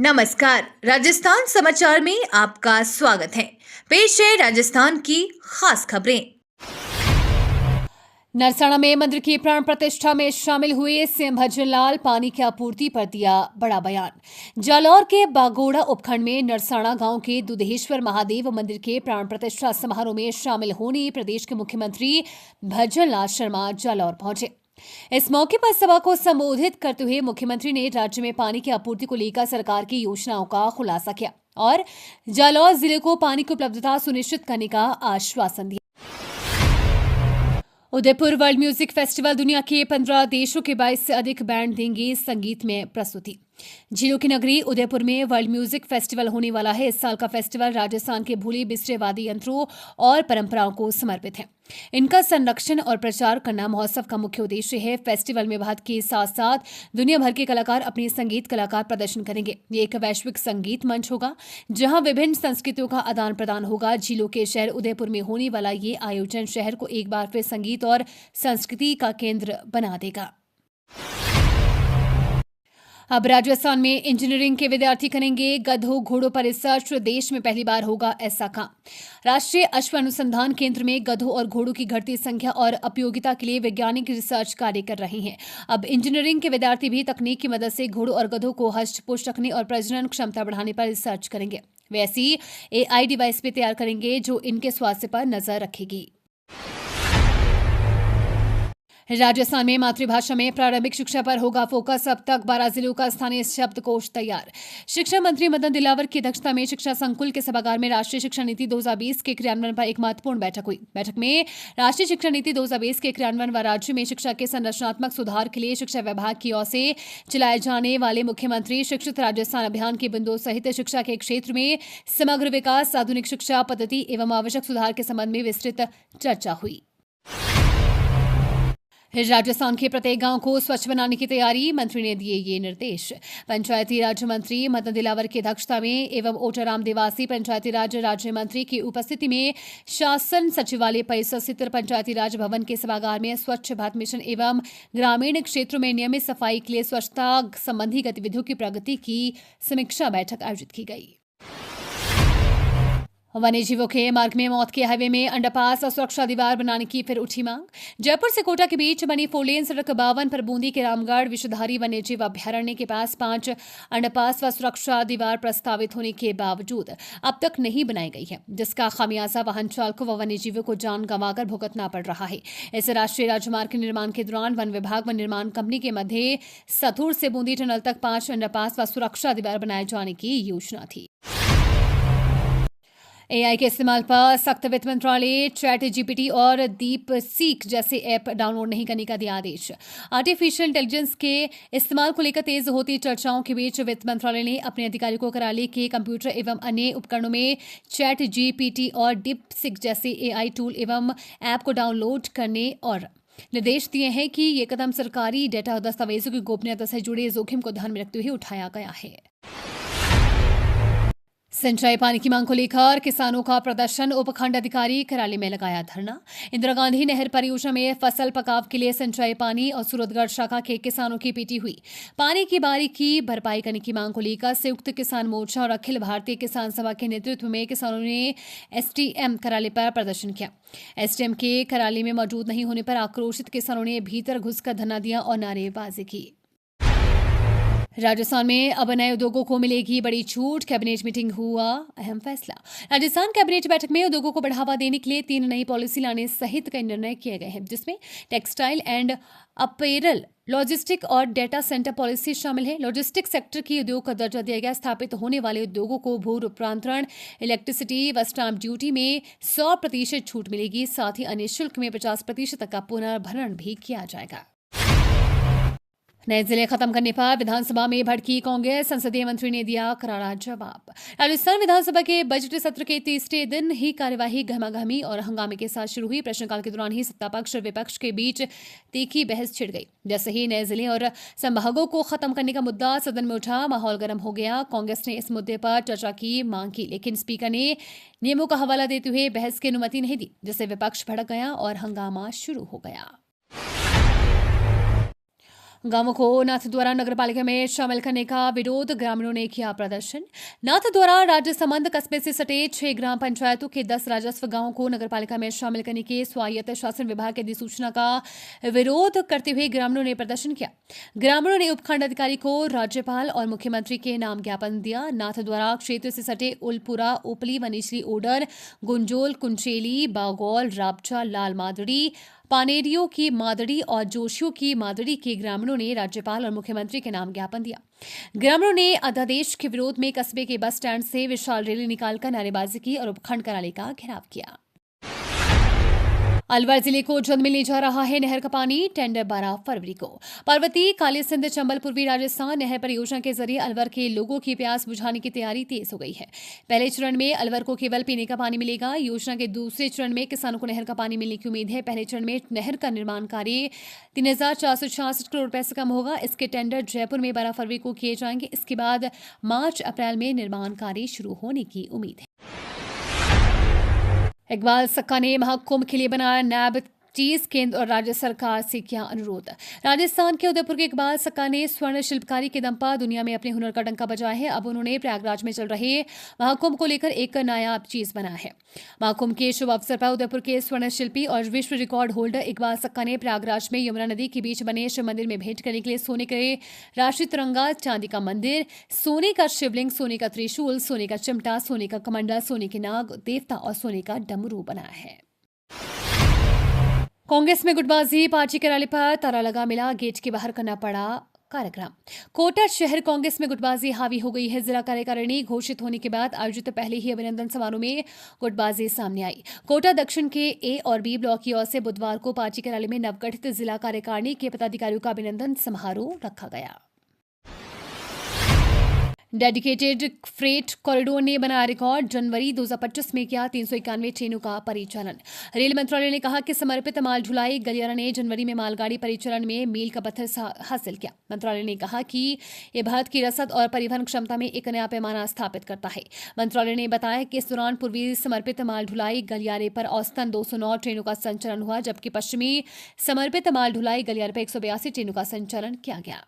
नमस्कार, राजस्थान समाचार में आपका स्वागत है। पेश है राजस्थान की खास खबरें। नरसाना में मंदिर की प्राण प्रतिष्ठा में शामिल हुए सीएम भजनलाल पानी की आपूर्ति पर दिया बड़ा बयान। जालौर के बागोड़ा उपखंड में नरसाना गांव के दुधेश्वर महादेव मंदिर के प्राण प्रतिष्ठा समारोह में शामिल होने प्रदेश के मुख्यमंत्री भजनलाल शर्मा जालौर पहुंचे। इस मौके पर सभा को संबोधित करते हुए मुख्यमंत्री ने राज्य में पानी की आपूर्ति को लेकर सरकार की योजनाओं का खुलासा किया और जालौर जिले को पानी की उपलब्धता सुनिश्चित करने का आश्वासन दिया। उदयपुर वर्ल्ड म्यूजिक फेस्टिवल दुनिया के 15 देशों के 22 से अधिक बैंड देंगे संगीत में प्रस्तुति। झीलों की नगरी उदयपुर में वर्ल्ड म्यूजिक फेस्टिवल होने वाला है। इस साल का फेस्टिवल राजस्थान के भूले बिसरे वाद्य यंत्रों और परंपराओं को समर्पित है। इनका संरक्षण और प्रचार करना महोत्सव का मुख्य उद्देश्य है। फेस्टिवल में भारत के साथ साथ दुनिया भर के कलाकार अपने संगीत कलाकार प्रदर्शन करेंगे। ये एक वैश्विक संगीत मंच होगा जहां विभिन्न संस्कृतियों का आदान प्रदान होगा। झीलों के शहर उदयपुर में होने वाला ये आयोजन शहर को एक बार फिर संगीत और संस्कृति का केंद्र बना देगा। अब राजस्थान में इंजीनियरिंग के विद्यार्थी करेंगे गधों घोड़ों पर रिसर्च। देश में पहली बार होगा ऐसा काम। राष्ट्रीय अश्व अनुसंधान केंद्र में गधों और घोड़ों की घटती संख्या और उपयोगिता के लिए वैज्ञानिक रिसर्च कार्य कर रहे हैं। अब इंजीनियरिंग के विद्यार्थी भी तकनीक की मदद से घोड़ों और गधों को हष्ट पुष्ट रखने और प्रजनन क्षमता बढ़ाने पर रिसर्च करेंगे। वे ऐसी AI डिवाइस भी तैयार करेंगे जो इनके स्वास्थ्य पर नजर रखेगी। राजस्थान में मातृभाषा में प्रारंभिक शिक्षा पर होगा फोकस। अब तक 12 जिलों का स्थानीय शब्दकोश तैयार। शिक्षा मंत्री मदन दिलावर की अध्यक्षता में शिक्षा संकुल के सभागार में राष्ट्रीय शिक्षा नीति 2020 के क्रियान्वयन पर एक महत्वपूर्ण बैठक हुई। बैठक में राष्ट्रीय शिक्षा नीति 2020 के क्रियान्वयन व राज्य में शिक्षा के संरचनात्मक सुधार के लिए शिक्षा विभाग की ओर से चलाए जाने वाले मुख्यमंत्री शिक्षित राजस्थान अभियान के बिंदुओं सहित शिक्षा के क्षेत्र में समग्र विकास, आधुनिक शिक्षा पद्धति एवं आवश्यक सुधार के संबंध में विस्तृत चर्चा हुई। राजस्थान के प्रत्येक गांव को स्वच्छ बनाने की तैयारी, मंत्री ने दिए ये निर्देश। पंचायती राज मंत्री मदन दिलावर की अध्यक्षता में एवं ओटाराम देवासी पंचायती राज राज्य मंत्री की उपस्थिति में शासन सचिवालय परिसर स्थित पंचायती राज भवन के सभागार में स्वच्छ भारत मिशन एवं ग्रामीण क्षेत्रों में नियमित सफाई के लिए स्वच्छता संबंधी गतिविधियों की प्रगति की समीक्षा बैठक आयोजित की गई। वन्यजीवों के मार्ग में मौत के हाईवे में अंडरपास और सुरक्षा दीवार बनाने की फिर उठी मांग। जयपुर से कोटा के बीच बनी 4 लेन सड़क 52 पर बूंदी के रामगढ़ विषधारी वन्यजीव अभ्यारण्य के पास 5 अंडरपास व सुरक्षा दीवार प्रस्तावित होने के बावजूद अब तक नहीं बनाई गई है, जिसका खामियाजा वाहन चालकों व वन्यजीवों को जान गंवाकर भुगतना पड़ रहा है। इस राष्ट्रीय राजमार्ग के निर्माण के दौरान वन विभाग व निर्माण कंपनी के मध्य सथुर से बूंदी टनल तक 5 अंडरपास व सुरक्षा दीवार बनाए जाने की योजना थी। AI के इस्तेमाल पर सख्त वित्त मंत्रालय चैट GPT और दीप सीक जैसे ऐप डाउनलोड नहीं करने का दिया आदेश। आर्टिफिशियल इंटेलिजेंस के इस्तेमाल को लेकर तेज होती चर्चाओं के बीच वित्त मंत्रालय ने अपने अधिकारियों को कार्यालय के कंप्यूटर एवं अन्य उपकरणों में चैट GPT और दीप सीक जैसे AI टूल एवं ऐप को डाउनलोड करने और निर्देश दिए हैं कि ये कदम सरकारी डेटा और दस्तावेजों की गोपनीयता से जुड़े जोखिम को ध्यान में रखते हुए उठाया गया है। सिंचाई पानी की मांग को लेकर किसानों का प्रदर्शन, उपखंड अधिकारी कार्यालय में लगाया धरना। इंदिरा गांधी नहर परियोजना में फसल पकाव के लिए सिंचाई पानी और सूरतगढ़ शाखा के किसानों की पीटी हुई। पानी की बारी की भरपाई करने की मांग को लेकर संयुक्त किसान मोर्चा और अखिल भारतीय किसान सभा के नेतृत्व में किसानों ने SDM कार्यालय पर प्रदर्शन किया। SDM के कार्यालय में मौजूद नहीं होने पर आक्रोशित किसानों ने भीतर घुसकर धरना दिया और नारेबाजी की। राजस्थान में अब नए उद्योगों को मिलेगी बड़ी छूट, कैबिनेट मीटिंग हुआ अहम फैसला। राजस्थान कैबिनेट बैठक में उद्योगों को बढ़ावा देने के लिए 3 नई पॉलिसी लाने सहित कई निर्णय किए गए हैं, जिसमें टेक्सटाइल एंड अपैरल, लॉजिस्टिक और डेटा सेंटर पॉलिसी शामिल है। लॉजिस्टिक सेक्टर की उद्योग का दर्जा दिया गया। स्थापित होने वाले उद्योगों को भू रूपांतरण, इलेक्ट्रिसिटी व स्टाम्प ड्यूटी में 100% छूट मिलेगी। साथ ही अन्य शुल्क में 50% तक का पुनर्भरण भी किया जाएगा। नए जिले खत्म करने पर विधानसभा में भड़की कांग्रेस, संसदीय मंत्री ने दिया करारा जवाब। राजस्थान विधानसभा के बजट सत्र के तीसरे दिन ही कार्यवाही गहमागहमी और हंगामे के साथ शुरू हुई। प्रश्नकाल के दौरान ही सत्ता पक्ष और विपक्ष के बीच तीखी बहस छिड़ गई। जैसे ही नए जिले और संभागों को खत्म करने का मुद्दा सदन में उठा, माहौल गर्म हो गया। कांग्रेस ने इस मुद्दे पर चर्चा की मांग की, लेकिन स्पीकर ने नियमों का हवाला देते हुए बहस की अनुमति नहीं दी, जिससे विपक्ष भड़क गया और हंगामा शुरू हो गया। गांवों को नाथद्वारा नगरपालिका में शामिल करने का विरोध, ग्रामीणों ने किया प्रदर्शन। नाथद्वारा राजसमंद कस्बे से सटे 6 ग्राम पंचायतों के 10 राजस्व गांवों को नगरपालिका में शामिल करने के स्वायत्त शासन विभाग की अधिसूचना का विरोध करते हुए ग्रामीणों ने प्रदर्शन किया। ग्रामीणों ने उपखंड अधिकारी को राज्यपाल और मुख्यमंत्री के नाम ज्ञापन दिया। नाथद्वारा क्षेत्र से सटे उलपुरा, उपली, वनीचली, ओडर, गुंजोल, कुंचेली, बागौल, राबचा, लाल मादड़ी, पानेरियों की मादड़ी और जोशियों की मादड़ी के ग्रामीणों ने राज्यपाल और मुख्यमंत्री के नाम ज्ञापन दिया। ग्रामीणों ने अध्यादेश के विरोध में कस्बे के बस स्टैंड से विशाल रैली निकालकर नारेबाजी की और उपखंड कार्यालय का घेराव किया। अलवर जिले को जल्द मिलने जा रहा है नहर का पानी, टेंडर 12 फरवरी को। पार्वती, काली सिंध, चंबल, पूर्वी राजस्थान नहर परियोजना के जरिए अलवर के लोगों की प्यास बुझाने की तैयारी तेज हो गई है। पहले चरण में अलवर को केवल पीने का पानी मिलेगा। योजना के दूसरे चरण में किसानों को नहर का पानी मिलने की उम्मीद है। पहले चरण में नहर का निर्माण कार्य 3,466 करोड़ रुपए से कम होगा। इसके टेंडर जयपुर में 12 फरवरी को किए जाएंगे। इसके बाद मार्च अप्रैल में निर्माण कार्य शुरू होने की उम्मीद है। इकबाल सक्का ने महाकुंभ के लिए बनाया नैब चीज, केंद्र और राज्य सरकार से किया अनुरोध। राजस्थान के उदयपुर के इकबाल सक्का ने स्वर्ण शिल्पकारी के दम पर दुनिया में अपने हुनर का डंका बजाया है। अब उन्होंने प्रयागराज में चल रहे महाकुंभ को लेकर एक नायाब चीज बनाया है। महाकुंभ के शुभ अवसर पर उदयपुर के स्वर्ण शिल्पी और विश्व रिकॉर्ड होल्डर इकबाल सक्का ने प्रयागराज में यमुना नदी के बीच बने शिव मंदिर में भेंट करने के लिए सोने के राष्ट्रीय तिरंगा, चांदी का मंदिर, सोने का शिवलिंग, सोने का त्रिशूल, सोने का चिमटा, सोने का कमंडल, सोने के नाग देवता और सोने का डमरू बनाया है। कांग्रेस में गुटबाजी, पार्टी के रैली पर ताला लगा मिला, गेट के बाहर करना पड़ा कार्यक्रम। कोटा शहर कांग्रेस में गुटबाजी हावी हो गई है। जिला कार्यकारिणी घोषित होने के बाद आयोजित पहले ही अभिनंदन समारोह में गुटबाजी सामने आई। कोटा दक्षिण के ए और बी ब्लॉक की ओर से बुधवार को पार्टी कार्यालय में नवगठित जिला कार्यकारिणी के पदाधिकारियों का अभिनंदन समारोह रखा गया। डेडिकेटेड फ्रेट कॉरिडोर ने बनाया रिकॉर्ड, जनवरी 2025 में किया 391 ट्रेनों का परिचालन। रेल मंत्रालय ने कहा कि समर्पित माल ढुलाई गलियारा ने जनवरी में मालगाड़ी परिचालन में मील का पत्थर हासिल किया। मंत्रालय ने कहा कि यह भारत की रसद और परिवहन क्षमता में एक नया पैमाना स्थापित करता है। मंत्रालय ने बताया कि इस दौरान पूर्वी समर्पित माल ढुलाई गलियारे पर औसतन 209 ट्रेनों का संचालन हुआ, जबकि पश्चिमी समर्पित माल ढुलाई गलियारे पर 182 ट्रेनों का संचालन किया गया।